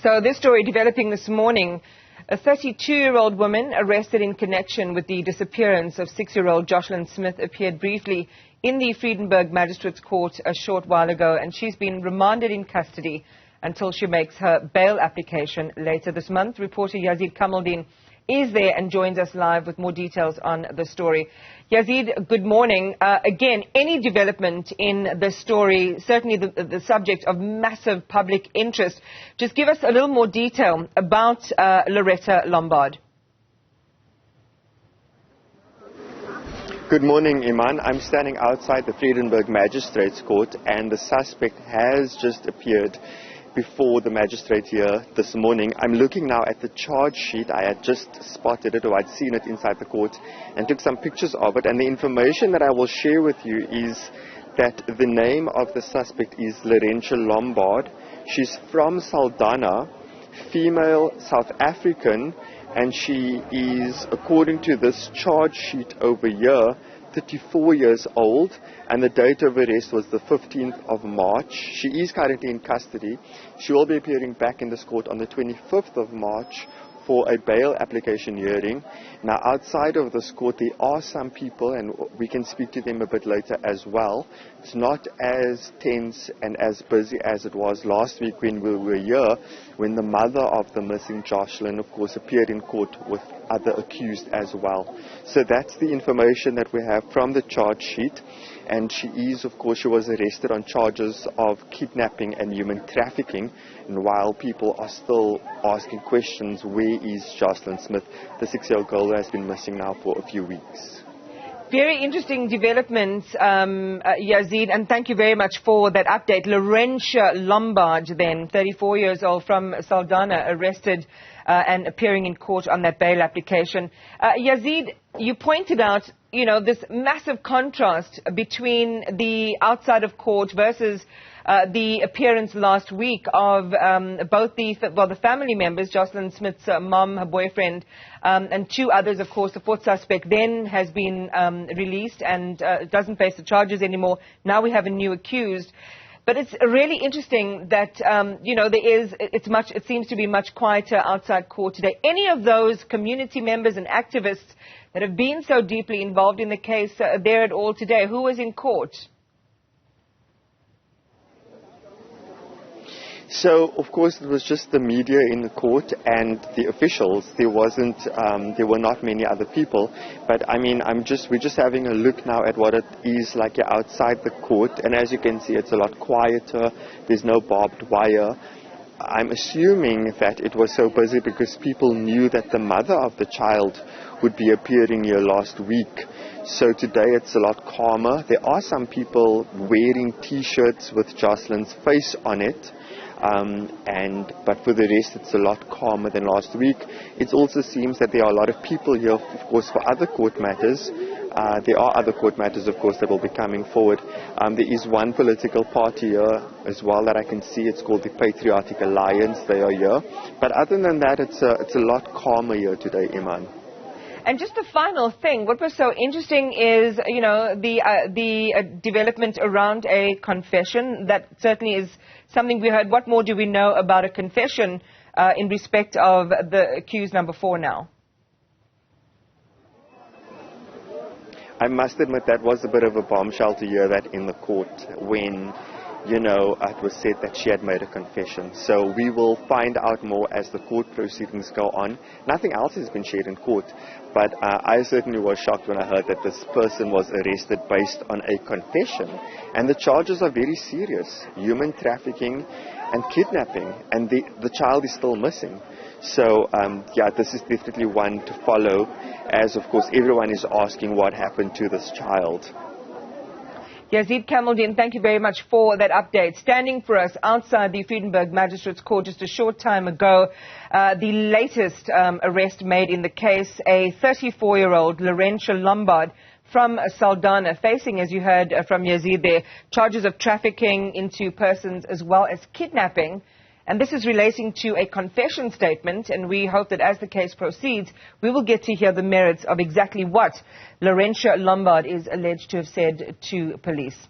So this story developing this morning, a 32-year-old woman arrested in connection with the disappearance of 6-year-old Joshlin Smith appeared briefly in the Vredenburg Magistrate's Court a short while ago, and she's been remanded in custody until she makes her bail application later this month. Reporter Yazeed Kamaldien is there and joins us live with more details on the story. Yazeed, good morning. Again, any development in the story, certainly the subject of massive public interest. Just give us a little more detail about Loretta Lombard. Good morning, Iman. I'm standing outside the Vredenburg Magistrate's Court, and the suspect has just appeared before the magistrate here this morning. I'm looking now at the charge sheet. I had just spotted it, or I'd seen it inside the court, and took some pictures of it. And the information that I will share with you is that the name of the suspect is Loretta Lombard. She's from Saldanha, female, South African, and she is, according to this charge sheet over here, 34 years old, and the date of arrest was the 15th of March. She is currently in custody. She will be appearing back in this court on the 25th of March for a bail application hearing. Now, outside of this court, there are some people, and we can speak to them a bit later as well. It's not as tense and as busy as it was last week when we were here, when the mother of the missing Joshlin, of course, appeared in court with other accused as well. So that's the information that we have from the charge sheet. And she was arrested on charges of kidnapping and human trafficking. And while people are still asking questions, where is Joshlin Smith, the 6-year-old girl who has been missing now for a few weeks? Very interesting developments, Yazeed, and thank you very much for that update. Loretta Lombard, then, 34 years old, from Saldanha, arrested and appearing in court on that bail application. Yazeed, you pointed out, this massive contrast between the outside of court versus the appearance last week of both the family members, Joshlin Smith's mom, her boyfriend, and 2 others. Of course, the 4th suspect then has been released and doesn't face the charges anymore. Now we have a new accused. But it's really interesting that, it seems to be much quieter outside court today. Any of those community members and activists that have been so deeply involved in the case there at all today? Who was in court? So, of course, it was just the media in the court and the officials. There were not many other people. But I mean, we're just having a look now at what it is like outside the court. And as you can see, it's a lot quieter. There's no barbed wire. I'm assuming that it was so busy because people knew that the mother of the child would be appearing here last week. So today it's a lot calmer. There are some people wearing T-shirts with Joshlin's face on it. But for the rest, it's a lot calmer than last week. It also seems that there are a lot of people here, of course, for other court matters. There are other court matters, of course, that will be coming forward. There is one political party here as well that I can see. It's called the Patriotic Alliance. They are here. But other than that, it's a lot calmer here today, Iman. And just the final thing, what was so interesting is, the development around a confession. That certainly is something we heard. What more do we know about a confession in respect of the accused number 4 now? I must admit that was a bit of a bombshell to hear that in the court when, it was said that she had made a confession. So we will find out more as the court proceedings go on. Nothing else has been shared in court, but I certainly was shocked when I heard that this person was arrested based on a confession. And the charges are very serious: human trafficking and kidnapping, and the child is still missing. So, this is definitely one to follow, as, of course, everyone is asking what happened to this child. Yazeed Kamaldien, thank you very much for that update. Standing for us outside the Vredenburg Magistrate's Court just a short time ago, the latest arrest made in the case, a 34-year-old Loretta Lombard from Saldanha, facing, as you heard from Yazeed there, charges of trafficking into persons as well as kidnapping. And this is relating to a confession statement, and we hope that as the case proceeds, we will get to hear the merits of exactly what Loretta Lombard is alleged to have said to police.